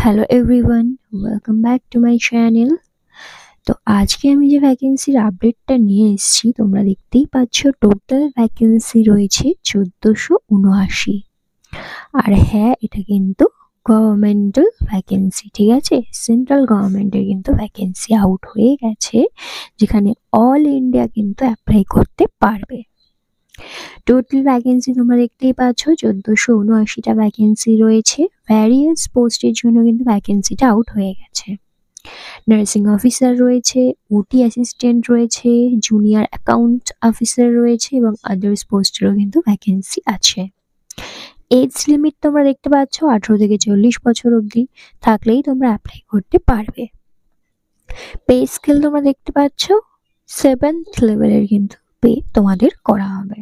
Hello everyone, welcome back to my channel. তো আজকে আমি যে ভ্যাকেন্সির আপডেটটা নিয়ে এসেছি, তোমরা দেখতেই পাচ্ছ টোটাল ভ্যাকেন্সি রয়েছে 1479। আর হ্যাঁ, এটা কিন্তু গভর্নমেন্টাল ভ্যাকেন্সি, ঠিক আছে? সেন্ট্রাল গভর্নমেন্টের কিন্তু ভ্যাকেন্সি আউট হয়ে গেছে, যেখানে অল ইন্ডিয়া কিন্তু অ্যাপ্লাই করতে পারবে। টোটাল ভ্যাকেন্সি তোমরা দেখতেই পাচ্ছ 1479টা ভ্যাকেন্সি রয়েছে। ভ্যারিয়াস পোস্টের জন্য কিন্তু ভ্যাকেন্সিটা আউট হয়ে গেছে। নার্সিং অফিসার রয়েছে, ওটি অ্যাসিস্ট্যান্ট রয়েছে, জুনিয়র অ্যাকাউন্ট অফিসার রয়েছে এবং আদার্স পোস্টেরও কিন্তু ভ্যাকেন্সি আছে। এজ লিমিট তোমরা দেখতে পাচ্ছ 18 থেকে 40 বছর অবধি থাকলেই তোমরা অ্যাপ্লাই করতে পারবে। পে স্কেল তোমরা দেখতে পাচ্ছ 7th লেভেলের কিন্তু পে তোমাদের করা হবে।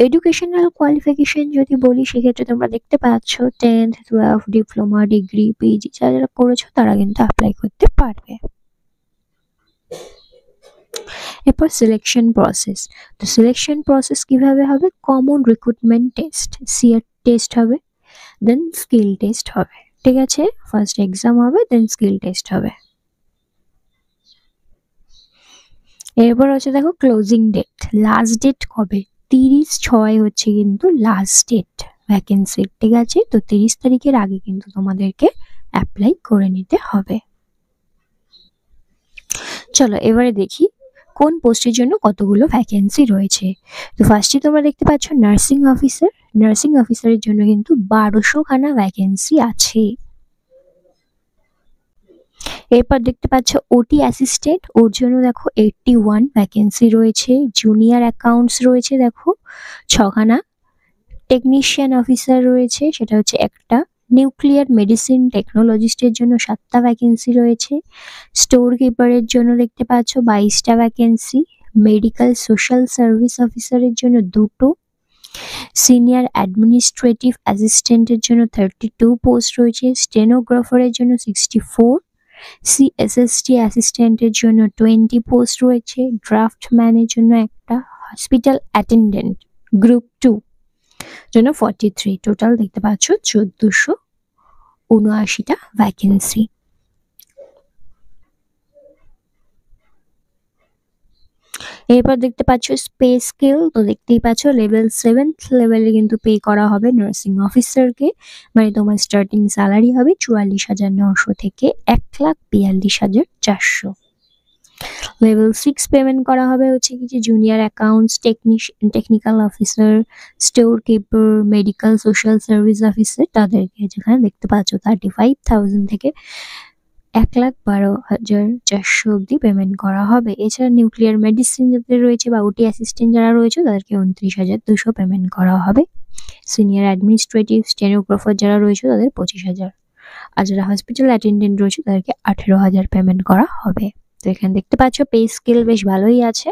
এডুকেশনাল কোয়ালিফিকেশন যদি বলি, সেক্ষেত্রে তোমরা দেখতে পাচ্ছ 10th 12 ডিপ্লোমা ডিগ্রি পিজি যারা করেছো তারা কিন্তু অ্যাপ্লাই করতে পারবে। এরপর সিলেকশন প্রসেস। তো সিলেকশন প্রসেস কিভাবে হবে? Common recruitment test, CR test হবে, দেন স্কিল টেস্ট হবে, ঠিক আছে? ফার্স্ট এক্সাম হবে, দেন স্কিল টেস্ট হবে। এরপর হচ্ছে দেখো ক্লোজিং ডেট, লাস্ট ডেট কবে? 30/6 হচ্ছে কিন্তু লাস্ট ডেট ভ্যাকেন্সির, ঠিক আছে? তো 30 তারিখের আগে কিন্তু তোমাদেরকে অ্যাপ্লাই করে নিতে হবে। চলো এবারে দেখি কোন পোস্টের জন্য কতগুলো ভ্যাকেন্সি রয়েছে। তো ফার্স্টে তোমরা দেখতে পাচ্ছ নার্সিং অফিসার। নার্সিং অফিসারের জন্য কিন্তু 1200খানা ভ্যাকেন্সি আছে। এরপর দেখতে পাচ্ছ ওটি অ্যাসিস্ট্যান্ট, ওর জন্য দেখো 81 ভ্যাকেন্সি রয়েছে। জুনিয়র অ্যাকাউন্টস রয়েছে দেখো 6খানা। টেকনিশিয়ান অফিসার রয়েছে, সেটা হচ্ছে একটা। নিউক্লিয়ার মেডিসিন টেকনোলজিস্টের জন্য 7টা ভ্যাকেন্সি রয়েছে। স্টোর কিপারের জন্য দেখতে পাচ্ছ 22টা ভ্যাকেন্সি। মেডিকেল সোশ্যাল সার্ভিস অফিসারের জন্য 2টো। সিনিয়র অ্যাডমিনিস্ট্রেটিভ অ্যাসিস্ট্যান্টের জন্য 32 পোস্ট রয়েছে। স্টেনোগ্রাফারের জন্য 64। সিএসএসটি অ্যাসিস্ট্যান্টের জন্য 20 পোস্ট রয়েছে। ড্রাফটম্যানের জন্য একটা। হসপিটাল অ্যাটেন্ডেন্ট গ্রুপ 2 জন্য 43। টোটাল দেখতে পাচ্ছ 1479টা ভ্যাকেন্সি। এরপর দেখতে পাচ্ছ পে স্কেল। তো দেখতেই পাচ্ছ লেভেল 7th লেভেলে কিন্তু পে করা হবে নার্সিং অফিসারকে, মানে তোমার স্টার্টিং স্যালারি হবে 44,900 থেকে 1,42,400। লেভেল 6 পেমেন্ট করা হবে হচ্ছে কি যে junior accounts technical officer, store keeper, medical social service officer, তাদেরকে যেখানে দেখতে পাচ্ছ 35,000 থেকে 1,12,400 অব্দি পেমেন্ট করা হবে। এছাড়া নিউক্লিয়ার মেডিসিন যাদের রয়েছে বা ওটি অ্যাসিস্ট্যান্ট যারা রয়েছে তাদেরকে 29,200 পেমেন্ট করা হবে। সিনিয়র অ্যাডমিনিস্ট্রেটিভ স্টেনোগ্রাফার যারা রয়েছে তাদের 25,000। আর যারা হসপিটাল অ্যাটেন্ডেন্ট রয়েছে তাদেরকে 18,000 পেমেন্ট করা হবে। তো এখানে দেখতে পাচ্ছ পে স্কেল বেশ ভালোই আছে।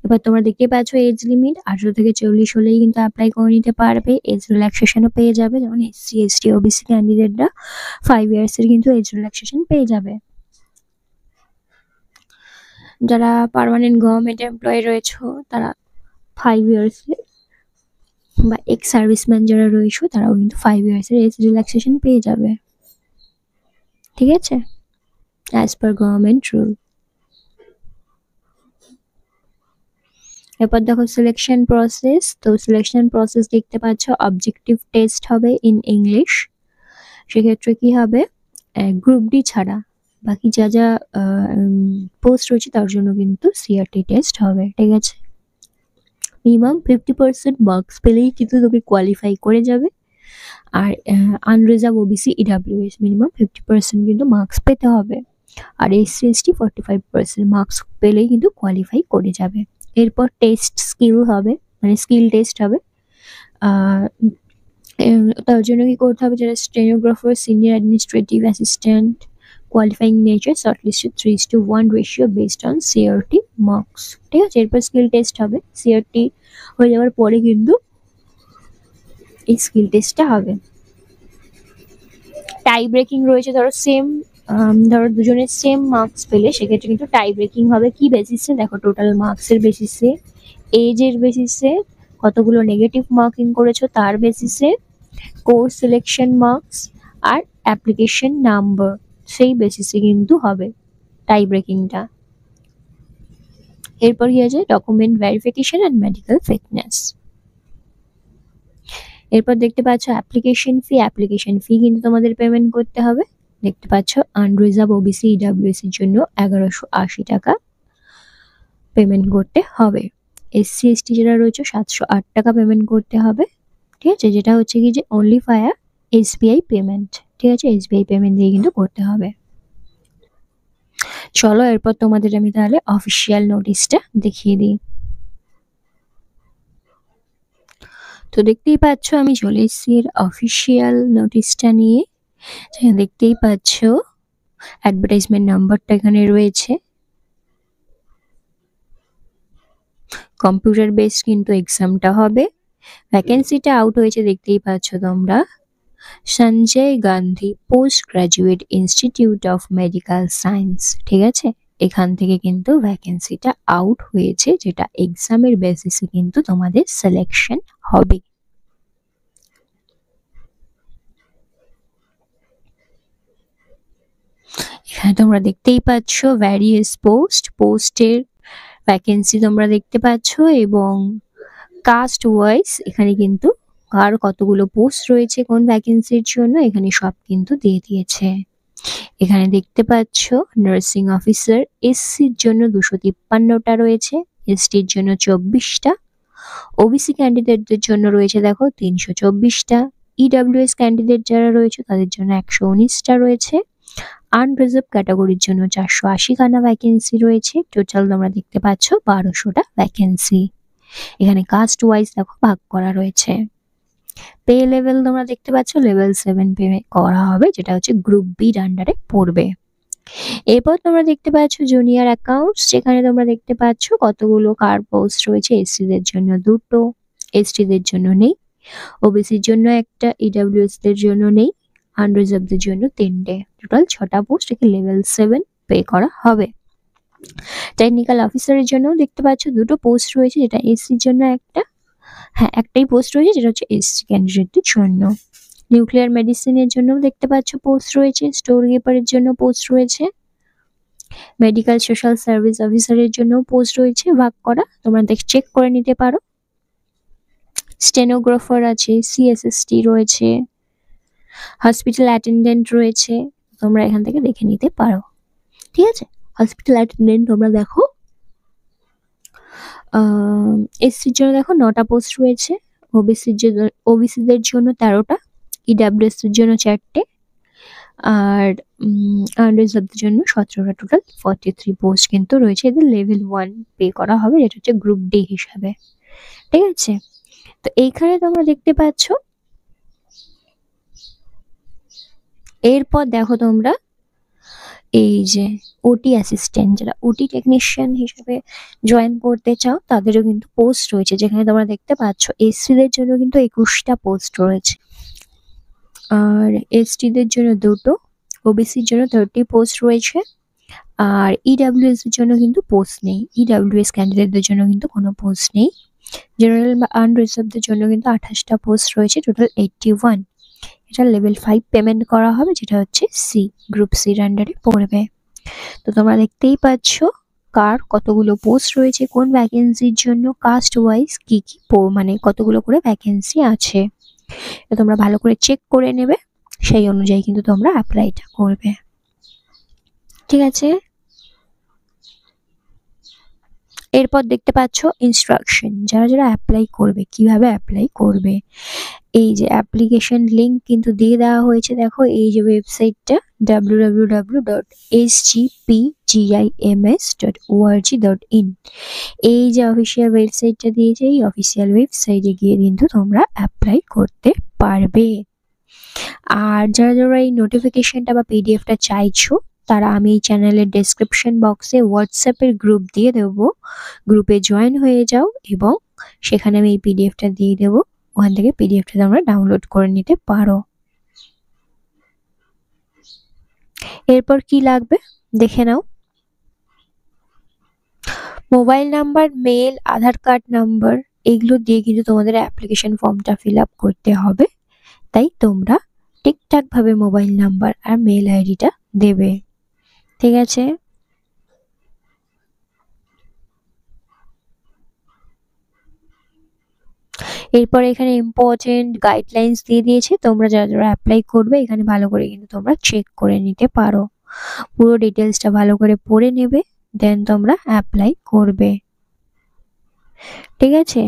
এবার তোমরা দেখতে পাচ্ছ এজ লিমিট 18 থেকে 40 হলেই কিন্তু অ্যাপ্লাই করে নিতে পারবে। এজ রিল্যাক্সেশনও পেয়ে যাবে, যেমন এসসি এসটি ওবিসি ক্যান্ডিডেটরা 5 ইয়ার্সের কিন্তু এজ রিল্যাক্সেশন পেয়ে যাবে। যারা পার্মানেন্ট গভর্নমেন্ট এমপ্লয়ি রয়েছে তারা 5 ইয়ার্সের, বা এক্স সার্ভিসম্যান যারা রয়েছে তারাও কিন্তু 5 ইয়ার্সের এজ রিল্যাক্সেশন পেয়ে যাবে, ঠিক আছে? As per government rule. এরপর দেখো সিলেকশন প্রসেস। তো সিলেকশন প্রসেস দেখতে পাচ্ছ অবজেক্টিভ টেস্ট হবে ইন ইংলিশ। সেক্ষেত্রে কি হবে, গ্রুপ ডি ছাড়া বাকি যা যা পোস্ট রয়েছে তার জন্য কিন্তু সিআরটি টেস্ট হবে, ঠিক আছে? মিনিমাম 50% মার্কস পেলেই কিন্তু তুমি কোয়ালিফাই করে যাবে। আর আনরিজার্ভ ওবিসি ইডাব্লিউএস মিনিমাম 50% কিন্তু মার্কস পেতে হবে। আর এসসি এসটি 45% মার্কস পেলেই কিন্তু কোয়ালিফাই করে যাবে। এরপর টেস্ট স্কিল হবে, মানে স্কিল টেস্ট হবে। তার জন্য কি করতে হবে, যারা stenographer, senior administrative assistant, qualifying nature, shortlisted 3:1 ratio based on CRT marks, ঠিক আছে? এরপর স্কিল টেস্ট হবে। সিআরটি হয়ে যাওয়ার পরে কিন্তু এই স্কিল টেস্টটা হবে। টাই ব্রেকিং রয়েছে, ধরো দুজনের সেম মার্কস পেলে সেক্ষেত্রে কিন্তু টাই ব্রেকিং হবে। কি বেসিসে? দেখো টোটাল মার্কসের বেসিসে, এজের বেসিসে, কতগুলো নেগেটিভ মার্কিং করেছো তার বেসিসে, কোর্স সিলেকশন মার্কস আর অ্যাপ্লিকেশন নাম্বার, সেই বেসিসে কিন্তু হবে টাই ব্রেকিংটা। এরপর কি আছে document verification and medical fitness. এরপর দেখতে পাচ্ছ অ্যাপ্লিকেশন ফি কিন্তু তোমাদের পেমেন্ট করতে হবে। দেখতে পাচ্ছ আনরিজার্ভ ওবিসি ইডাব্লিউএস এর জন্য 1180 টাকা পেমেন্ট করতে হবে। এসসি এসটি যারা রয়েছে 708 টাকা পেমেন্ট করতে হবে। ঠিক আছে, যেটা হচ্ছে কি যে অনলি ফায়ার এসবিআই পেমেন্ট। ঠিক আছে, এসবিআই পেমেন্ট দিয়ে কিন্তু করতে হবে। চলো এরপর তোমাদের আমি তাহলে অফিসিয়াল নোটিশটা দেখিয়ে দিই। তো দেখতেই পাচ্ছ আমি চলে এসেছি এর অফিসিয়াল নোটিশটা নিয়ে। দেখতেই পাচ্ছ অ্যাডভার্টাইজমেন্ট নাম্বারটা এখানে রয়েছে। কম্পিউটার বেসড কিন্তু এক্সামটা হবে। ভ্যাকেন্সিটা আউট হয়েছে দেখতেই পাচ্ছ তোমরা, Sanjay Gandhi post graduate institute of medical science. ঠিক আছে, এখান থেকে কিন্তু ভ্যাকেন্সিটা আউট হয়েছে, যেটা এক্সামের বেসিসে কিন্তু তোমাদের সিলেকশন হবে। এখানে তোমরা দেখতেই পাচ্ছ ভ্যারিয়াস পোস্টের ভ্যাকেন্সি তোমরা দেখতে পাচ্ছ, এবং কাস্ট ওয়াইজ এখানে কিন্তু কার কতগুলো পোস্ট রয়েছে কোন ভ্যাকেন্সির জন্য এখানে সব কিন্তু দিয়ে দিয়েছে। এখানে দেখতে পাচ্ছ নার্সিং অফিসার এসসির জন্য 253টা রয়েছে, এসটির জন্য 24টা, ওবিসি ক্যান্ডিডেটদের জন্য রয়েছে দেখো 324টা, ইডাব্লিউএস ক্যান্ডিডেট যারা রয়েছে তাদের জন্য 119টা রয়েছে, আনরিজার্ভ ক্যাটাগরির জন্য 480খানা ভ্যাকেন্সি রয়েছে। টোটাল তোমরা দেখতে পাচ্ছ 1200টা ভ্যাকেন্সি। এখানে কাস্ট ওয়াইজ দেখো ভাগ করা রয়েছে। পে লেভেল তোমরা দেখতে পাচ্ছ লেভেল 7 পে করা হবে, যেটা হচ্ছে গ্রুপ বির আন্ডারে পড়বে। এরপর তোমরা দেখতে পাচ্ছ জুনিয়র অ্যাকাউন্টস, যেখানে তোমরা দেখতে পাচ্ছ কতগুলো কার পোস্ট রয়েছে। এসসিদের জন্য 2টো, এসটিদের জন্য নেই, ওবিসির জন্য 1টা, ইডাব্লিউএস দের জন্য নেই, আনরিজার্ভদের জন্য 3টে। টোটাল 6টা পোস্ট একে লেভেল 7 পে করা হবে। টেকনিক্যাল অফিসারের জন্য দেখতে পাচ্ছ 2টো পোস্ট রয়েছে, যেটা এসসির জন্য একটা, হ্যাঁ একটাই পোস্ট রয়েছে যেটা হচ্ছে এসসি ক্যান্ডিডেটদের জন্য। নিউক্লিয়ার মেডিসিনের জন্য দেখতে পাচ্ছ পোস্ট রয়েছে, স্টোর কিপারের জন্য পোস্ট রয়েছে, মেডিকেল সোশ্যাল সার্ভিস অফিসারের জন্য পোস্ট রয়েছে ভাগ করা, তোমরা চেক করে নিতে পারো। স্টেনোগ্রাফার আছে, সিএসএসটি রয়েছে, হসপিটাল অ্যাটেন্ডেন্ট রয়েছে, তোমরা এখান থেকে দেখে নিতে পারো। ঠিক আছে, হসপিটাল অ্যাটেন্ডেন্ট তোমরা দেখো এসসির জন্য দেখো 9টা পোস্ট রয়েছে, ওবিসিদের জন্য 13টা, ইডাব্লিউএস এর জন্য 4টে, আর আনরিজার্ভদের জন্য 17টা। টোটাল 43 পোস্ট কিন্তু রয়েছে। এদের লেভেল 1 পে করা হবে, যেটা হচ্ছে গ্রুপ ডি হিসাবে। ঠিক আছে, তো এইখানে তোমরা দেখতে পাচ্ছ। এরপর দেখো তোমরা এই যে ওটি অ্যাসিস্ট্যান্ট, যারা ওটি টেকনিশিয়ান হিসেবে জয়েন করতে চাও তাদেরও কিন্তু পোস্ট রয়েছে, যেখানে তোমরা দেখতে পাচ্ছ এসসিদের জন্য কিন্তু 21টা পোস্ট রয়েছে, আর এসটিদের জন্য 2টো, ওবিসির জন্য 30 পোস্ট রয়েছে, আর ইডাব্লিউএস এর জন্য কিন্তু পোস্ট নেই, ইডাব্লিউএস ক্যান্ডিডেটদের জন্য কিন্তু কোনো পোস্ট নেই। জেনারেল বা আনরিজার্ভদের জন্য কিন্তু 28টা পোস্ট রয়েছে, টোটাল 81। এটা লেভেল 5 পেমেন্ট করা হবে, যেটা হচ্ছে সি, গ্রুপ সির আন্ডারে পড়বে। তো তোমরা দেখতেই পাচ্ছ কার কতগুলো পোস্ট রয়েছে কোন ভ্যাকেন্সির জন্য, কাস্ট ওয়াইজ কি কি মানে কতগুলো করে ভ্যাকেন্সি আছে, তোমরা ভালো করে চেক করে নেবে, সেই অনুযায়ী কিন্তু তোমরা অ্যাপ্লাইটা করবে। ঠিক আছে, এরপর দেখতে পাচ্ছ ইনস্ট্রাকশন, যারা যারা অ্যাপ্লাই করবে কিভাবে অ্যাপ্লাই করবে। এই যে অ্যাপ্লিকেশন লিঙ্ক কিন্তু দিয়ে দেওয়া হয়েছে, দেখো এই যে ওয়েবসাইটটা www.sgpims.org.in, এই যে অফিসিয়াল ওয়েবসাইটটা দিয়েছে, এই অফিসিয়াল ওয়েবসাইটে গিয়ে কিন্তু তোমরা অ্যাপ্লাই করতে পারবে। আর যারা যারা এই নোটিফিকেশনটা বা পিডিএফটা চাইছো তারা আমি এই চ্যানেলের ডেসক্রিপশন বক্সে হোয়াটসঅ্যাপের গ্রুপ দিয়ে দেবো, গ্রুপে জয়েন হয়ে যাও এবং সেখানে আমি এই পিডিএফটা দিয়ে দেবো, ওখান থেকে পিডিএফটা তোমরা ডাউনলোড করে নিতে পারো। এরপর কি লাগবে দেখে নাও। মোবাইল নাম্বার, মেল, আধার কার্ড নাম্বার, এগুলো দিয়ে কিন্তু তোমাদের অ্যাপ্লিকেশন ফর্মটা ফিল আপ করতে হবে। তাই তোমরা ঠিকঠাক ভাবে মোবাইল নাম্বার আর মেল আইডিটা দেবে। ঠিক আছে? এরপর এখানে ইম্পর্টেন্ট গাইডলাইন্স দিয়ে দিয়েছে, তোমরা যারা যারা অ্যাপ্লাই করবে এখানে ভালো করে কিন্তু তোমরা চেক করে নিতে পারো, পুরো ডিটেলসটা ভালো করে পড়ে নেবে, দেন তোমরা অ্যাপ্লাই করবে। ঠিক আছে?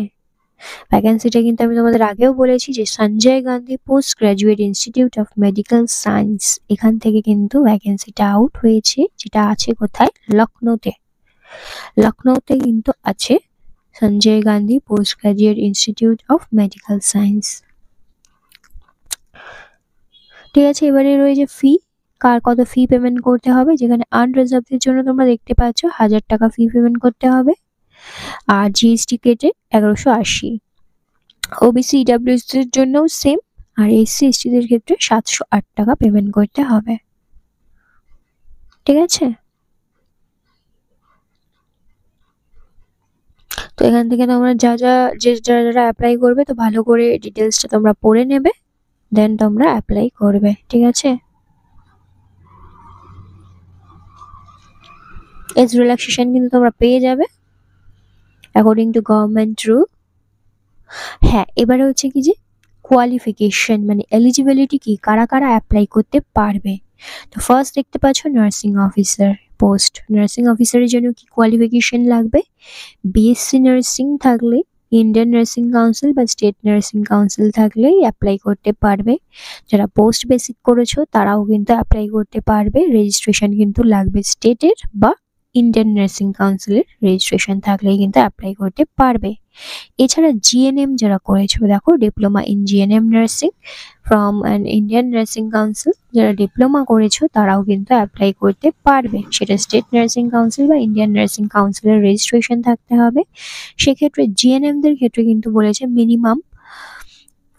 ভ্যাকেন্সিটা কিন্তু আমি তোমাদের আগেও বলেছি যে Sanjay Gandhi post graduate institute of medical science, এখান থেকে কিন্তু ভ্যাকেন্সিটা আউট হয়েছে, যেটা আছে কোথায়? লখনৌতে। লখনৌতে কিন্তু আছে Sanjay Gandhi post graduate institute of medical science. ঠিক আছে, এবারে রয়েছে ফি, কার কত ফি পেমেন্ট করতে হবে। যেখানে আনরিজার্ভদের জন্য তোমরা দেখতে পাচ্ছ 1000 টাকা ফি পেমেন্ট করতে হবে, আর জিএসটি কেটে 1180। ওবিসি ইডাব্লিউএস দের জন্যও সেম, আর এসসি এসটিদের ক্ষেত্রে 708 টাকা পেমেন্ট করতে হবে। ঠিক আছে? তো এখান থেকে তোমরা যারা অ্যাপ্লাই করবে তো ভালো করে ডিটেলসটা তোমরা পড়ে নেবে, দেন তোমরা অ্যাপ্লাই করবে। ঠিক আছে? এজ রিল্যাক্সেশন কিন্তু তোমরা পেয়ে যাবে অ্যাকর্ডিং টু গভর্নমেন্ট রুল। হ্যাঁ, এবারে হচ্ছে কি যে কোয়ালিফিকেশন মানে এলিজিবিলিটি কি, কারা কারা অ্যাপ্লাই করতে পারবে। তো ফার্স্ট দেখতে পাচ্ছ নার্সিং অফিসার পোস্ট। নার্সিং অফিসারের জন্য কি কোয়ালিফিকেশন লাগবে? বিএসসি নার্সিং থাকলে, ইন্ডিয়ান নার্সিং কাউন্সিল বা স্টেট নার্সিং কাউন্সিল থাকলেই অ্যাপ্লাই করতে পারবে। যারা পোস্ট বেসিক করেছো তারাও কিন্তু অ্যাপ্লাই করতে পারবে, রেজিস্ট্রেশন কিন্তু লাগবে স্টেটের বা ইন্ডিয়ান নার্সিং কাউন্সিলের রেজিস্ট্রেশন থাকলেই কিন্তু অ্যাপ্লাই করতে পারবে। এছাড়া জিএনএম যারা করেছো, দেখো diploma in GNM nursing from an Indian nursing council, যারা ডিপ্লোমা করেছো তারাও কিন্তু অ্যাপ্লাই করতে পারবে। সেটা স্টেট নার্সিং কাউন্সিল বা ইন্ডিয়ান নার্সিং কাউন্সিলের রেজিস্ট্রেশন থাকতে হবে। সেক্ষেত্রে জিএনএমদের ক্ষেত্রে কিন্তু বলেছে মিনিমাম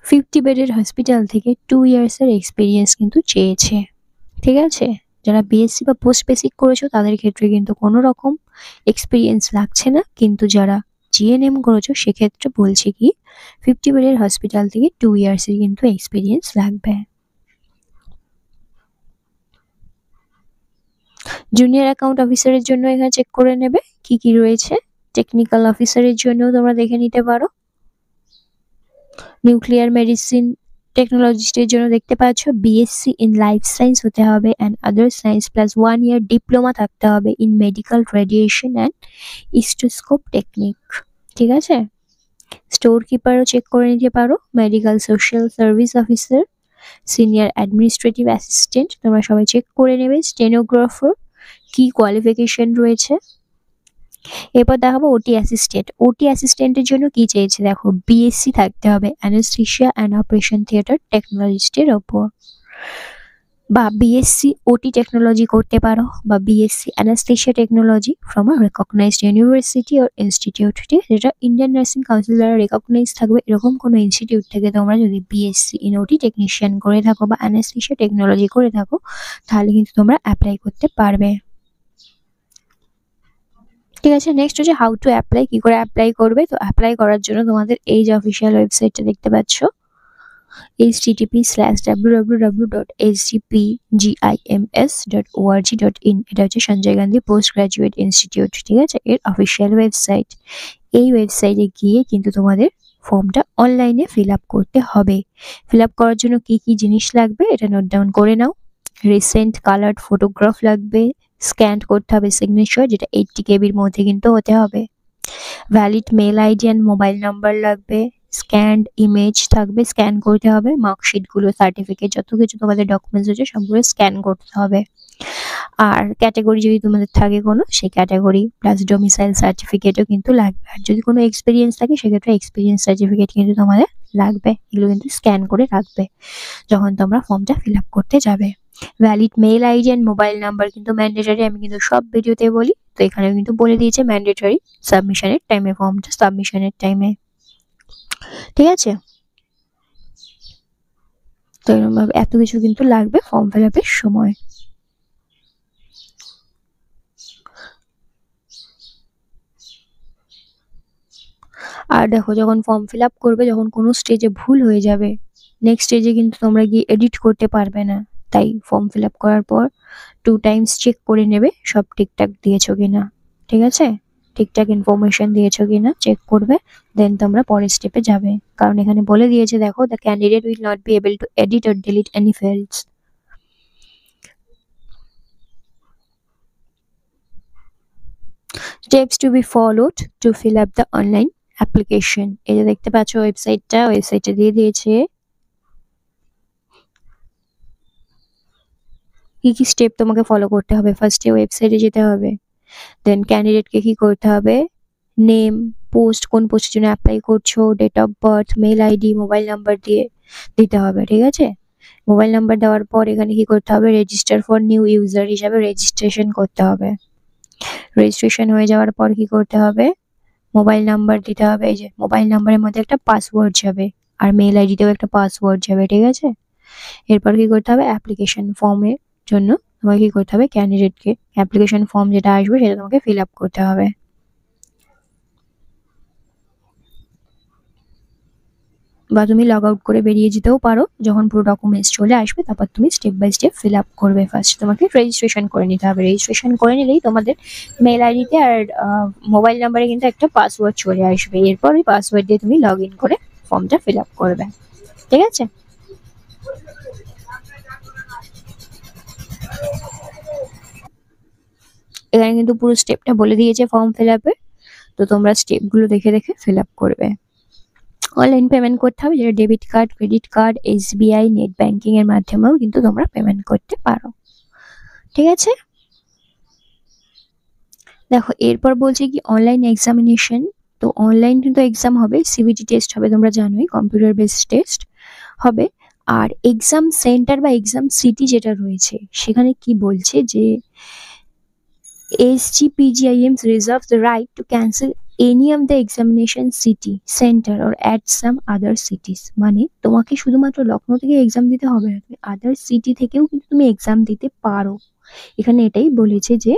50 বেডের হসপিটাল থেকে 2 ইয়ার্সের এক্সপিরিয়েন্স কিন্তু চেয়েছে। ঠিক আছে? যারা বিএসসি বা পোস্ট বেসিক করেছো তাদের ক্ষেত্রে কিন্তু কোনো রকম এক্সপিরিয়েন্স লাগছে না, কিন্তু যারা জিএনএম করেছো সেক্ষেত্রে বলছে কি 50 বেডের হসপিটাল থেকে 2 ইয়ার্সের কিন্তু এক্সপিরিয়েন্স লাগবে। জুনিয়র অ্যাকাউন্ট অফিসারের জন্য এখানে চেক করে নেবে কি কি রয়েছে। টেকনিক্যাল অফিসারের জন্য তোমরা দেখে নিতে পারো। নিউক্লিয়ার মেডিসিন টেকনোলজিস্টের জন্য দেখতে পাচ্ছ বিএসসি ইন লাইফ সায়েন্স হতে হবে and other science plus 1 year diploma থাকতে হবে in medical radiation and stethoscope technique. ঠিক আছে? স্টোর কিপারও চেক করে নিতে পারো। Medical social service officer, senior administrative assistant তোমরা সবাই চেক করে নেবে। স্টেনোগ্রাফার কি কোয়ালিফিকেশন রয়েছে। এরপর দেখাবো ওটি অ্যাসিস্ট্যান্ট। ওটি অ্যাসিস্ট্যান্টের জন্য কি চেয়েছে দেখো, বিএসসি থাকতে হবে অ্যানেস্থেশিয়া অ্যান্ড অপারেশন থিয়েটার টেকনোলজিস্টের ওপর, বা বিএসসি ওটি টেকনোলজি করতে পারো, বা BSc anaesthesia technology from a recognized university or institute, যেটা ইন্ডিয়ান নার্সিং কাউন্সিল দ্বারা রেকগনাইজ থাকবে এরকম কোনো ইনস্টিটিউট থেকে তোমরা যদি বিএসসি ইন ওটি টেকনিশিয়ান করে থাকো বা অ্যানেস্থেশিয়া টেকনোলজি করে থাকো তাহলে কিন্তু তোমরা অ্যাপ্লাই করতে পারবে। ঠিক আছে? নেক্সট হচ্ছে হাউ টু অ্যাপ্লাই, কি করে অ্যাপ্লাই করবে। তো অ্যাপ্লাই করার জন্য তোমাদের এই যে অফিসিয়াল ওয়েবসাইটটা দেখতে পাচ্ছ http://www.sgpims.org.in, এটা হচ্ছে Sanjay Gandhi post graduate institute. ঠিক আছে? এর অফিসিয়াল ওয়েবসাইট। এই ওয়েবসাইটে গিয়ে কিন্তু তোমাদের ফর্মটা অনলাইনে ফিল আপ করতে হবে। ফিল আপ করার জন্য কি কি জিনিস লাগবে এটা নোট ডাউন করে নাও। রিসেন্ট কালার্ড ফটোগ্রাফ লাগবে, স্ক্যান করতে হবে সিগনেচার, যেটা 80 কেবির মধ্যে কিন্তু হতে হবে। Valid mail ID and mobile number লাগবে। স্ক্যান্ড ইমেজ থাকবে, স্ক্যান করতে হবে। মার্কশিটগুলো, সার্টিফিকেট, যত কিছু তোমাদের ডকুমেন্টস হচ্ছে সবগুলো স্ক্যান করতে হবে। আর ক্যাটাগরি যদি তোমাদের থাকে কোনো, সেই ক্যাটাগরি প্লাস ডোমিসাইল সার্টিফিকেটও কিন্তু লাগবে। আর যদি কোনো এক্সপিরিয়েন্স থাকে সেক্ষেত্রে এক্সপিরিয়েন্স সার্টিফিকেট কিন্তু তোমাদের লাগবে। এগুলো কিন্তু স্ক্যান করে রাখবে যখন তোমরা ফর্মটা ফিল আপ করতে যাবে। Valid mail ID and mobile number কিন্তু ম্যান্ডেটরি, আমি কিন্তু সব ভিডিওতে বলি, তো এখানে কিন্তু বলে দিয়েছে ম্যান্ডেটরি সাবমিশনের টাইমে, ফর্মটা সাবমিশনের টাইমে। ঠিক আছে? তো এরকমভাবে এত কিছু কিন্তু লাগবে ফর্ম ফিল আপের সময়। আর দেখো যখন ফর্ম ফিল আপ করবে, যখন কোনো স্টেজে ভুল হয়ে যাবে, নেক্সট স্টেজে কিন্তু তোমরা গিয়ে এডিট করতে পারবে না। তাই ফর্ম ফিল আপ করার পর 2 টাইমস চেক করে নেবে সব ঠিকঠাক দিয়েছো কিনা। ঠিক আছে, ঠিকঠাক ইনফরমেশন দিয়েছো কিনা চেক করবে, দেন তোমরা পরের স্টেপে যাবে। কারণ এখানে বলে দিয়েছে, দেখো, the candidate will not be able to edit or delete any fields. Steps to be followed to fill up the online application. এই যে দেখতে পাচ্ছ ওয়েবসাইটে দিয়ে দিয়েছে কি কি স্টেপ তোমাকে ফলো করতে হবে। ফার্স্টে ওয়েবসাইটে যেতে হবে, দেন ক্যান্ডিডেটকে কি করতে হবে, নেম, পোস্ট, কোন পোস্টের জন্য অ্যাপ্লাই করছো, date of birth, mail ID, mobile number দিয়ে দিতে হবে। ঠিক আছে, মোবাইল নাম্বার দেওয়ার পর এখানে কি করতে হবে, রেজিস্টার ফর নিউ ইউজার হিসাবে রেজিস্ট্রেশন করতে হবে। রেজিস্ট্রেশন হয়ে যাওয়ার পর কি করতে হবে, মোবাইল নাম্বার দিতে হবে। এই যে মোবাইল নাম্বারের মধ্যে একটা পাসওয়ার্ড যাবে, আর মেল আইডিতেও একটা পাসওয়ার্ড যাবে। ঠিক আছে, এরপর কি করতে হবে, অ্যাপ্লিকেশন ফর্মের জন্য তোমাকে কি করতে হবে, ক্যান্ডিডেটকে অ্যাপ্লিকেশন ফর্ম যেটা আসবে সেটা তোমাকে ফিল আপ করতে হবে। বা তুমি লগ আউট করে বেরিয়ে যেতেও পারো, যখন পুরো ডকুমেন্টস চলে আসবে তারপর তুমি step by step fill up করবে। ফার্স্ট তোমাকে রেজিস্ট্রেশন করে নিতে হবে, রেজিস্ট্রেশন করে নিলেই তোমাদের মেল আইডিতে আর মোবাইল নাম্বারে কিন্তু একটা পাসওয়ার্ড চলে আসবে। এরপর ওই পাসওয়ার্ড দিয়ে তুমি লগ ইন করে ফর্মটা ফিল আপ করবে। ঠিক আছে, এখানে কিন্তু পুরো স্টেপটা বলে দিয়েছে ফর্ম ফিল আপের, তো তোমরা স্টেপগুলো দেখে দেখে ফিল আপ করবে। অনলাইন পেমেন্ট করতে হবে, যেটা debit card, credit card, SBI, net banking এর মাধ্যমেও কিন্তু তোমরা পেমেন্ট করতে পারো। ঠিক আছে, দেখো এরপর বলছে কি অনলাইন এক্সামিনেশন। তো অনলাইন কিন্তু এক্সাম হবে, সিবিটি টেস্ট হবে, তোমরা জানোই কম্পিউটার বেসড টেস্ট হবে। আর এক্সাম সেন্টার বা এক্সাম সিটি যেটা রয়েছে সেখানে কি বলছে যে SGPGIMs reserves the right to cancel any of the examination city center or at some other cities। মানে তোমাকে শুধুমাত্র লখনৌ থেকে এক্সাম দিতে হবে না, তুমি আদার সিটি থেকেও কিন্তু তুমি এক্সাম দিতে পারো। এখানে এটাই বলেছে যে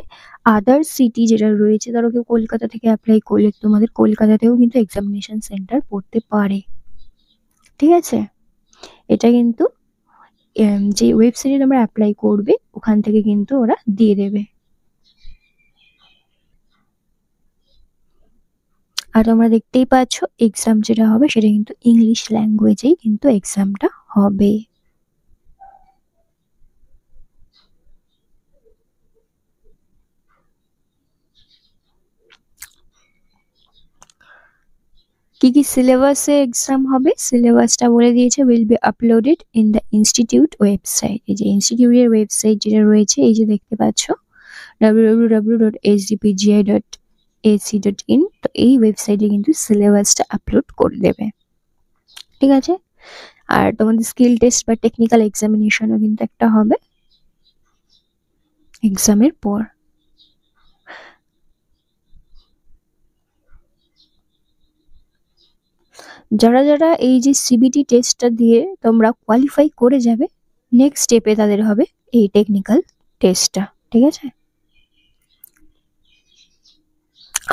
আদার সিটি যেটা রয়েছে, ধরো কেউ কলকাতা থেকে অ্যাপ্লাই করলে তোমাদের কলকাতাতেও কিন্তু এক্সামিনেশন সেন্টার পড়তে পারে। ঠিক আছে, এটা কিন্তু যে ওয়েবসাইটে তোমরা অ্যাপ্লাই করবে ওখান থেকে কিন্তু ওরা দিয়ে দেবে। আর তোমরা দেখতেই পাচ্ছ এক্সাম যেটা হবে সেটা কিন্তু ইংলিশ ল্যাঙ্গুয়েজেই কিন্তু এক্সামটা হবে। কি কি সিলেবাসে এক্সাম হবে, সিলেবাসটা বলে দিয়েছে, will be uploaded in the institute website. এই যে ইনস্টিটিউটের ওয়েবসাইট যেটা রয়েছে, এই যে দেখতে পাচ্ছ www.sdpgi.ac.in, তো এই ওয়েবসাইটে কিন্তু সিলেবাসটা আপলোড করে দেবে। ঠিক আছে, আর তোমাদের স্কিল টেস্ট বা টেকনিক্যাল এক্সামিনেশনও কিন্তু একটা হবে এক্সামের পর। যারা যারা এই যে সিবিটি টেস্টটা দিয়ে তোমরা কোয়ালিফাই করে যাবে, নেক্সট স্টেপে তাদের হবে এই টেকনিক্যাল টেস্টটা। ঠিক আছে,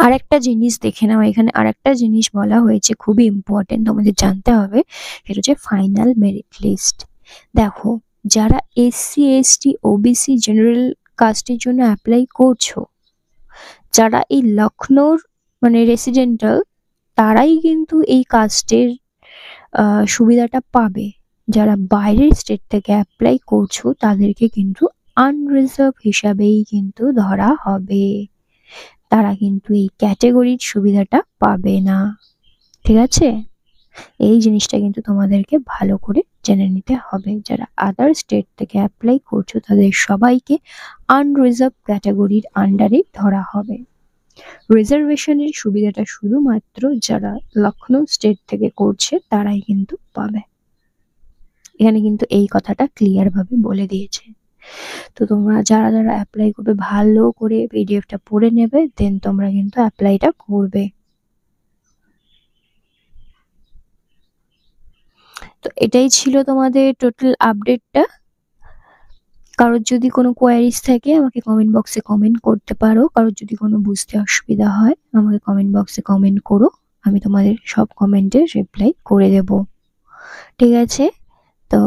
আর একটা জিনিস দেখে নাও, এখানে আর একটা জিনিস বলা হয়েছে খুবই ইম্পর্টেন্ট, তোমাদের জানতে হবে, সেটা হচ্ছে ফাইনাল মেরিট লিস্ট। দেখো যারা SC ST OBC জেনারেল কাস্টের জন্য অ্যাপ্লাই করছো, যারা এই লখনৌর মানে রেসিডেন্টাল, তারাই কিন্তু এই কাস্টের সুবিধাটা পাবে। যারা বাইরের স্টেট থেকে অ্যাপ্লাই করছো তাদেরকে কিন্তু আনরিজার্ভ হিসাবেই কিন্তু ধরা হবে, তারা কিন্তু এই ক্যাটাগরির সুবিধাটা পাবে না। ঠিক আছে, এই জিনিসটা কিন্তু তোমাদেরকে ভালো করে জেনে নিতে হবে। যারা আদার স্টেট থেকে অ্যাপ্লাই করছো তাদের সবাইকে আনরিজার্ভ ক্যাটাগরির আন্ডারে ধরা হবে। রিজার্ভেশনের সুবিধাটা শুধুমাত্র যারা লখনৌ স্টেট থেকে করছে তারাই কিন্তু পাবে। এখানে কিন্তু এই কথাটা ক্লিয়ার ভাবে বলে দিয়েছে। তো তোমরা যারা যারা অ্যাপ্লাই করবে ভালো করে পিডিএফটা পড়ে নেবে, দেন তোমরা কিন্তু অ্যাপ্লাইটা করবে। তো এটাই ছিল তোমাদের টোটাল আপডেটটা। কারোর যদি কোনো কোয়ারিজ থাকে আমাকে কমেন্ট বক্সে কমেন্ট করতে পারো, কারোর যদি কোনো বুঝতে অসুবিধা হয় আমাকে কমেন্ট বক্সে কমেন্ট করো। আমি তোমাদের সব কমেন্টের রিপ্লাই করে দেব। ঠিক আছে? তো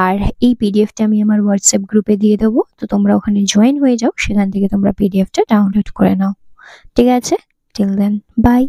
আর এই পিডিএফটা আমি আমার হোয়াটসঅ্যাপ গ্রুপে দিয়ে দেবো, তো তোমরা ওখানে জয়েন হয়ে যাও, সেখান থেকে তোমরা পিডিএফটা ডাউনলোড করে নাও। ঠিক আছে? Till then by.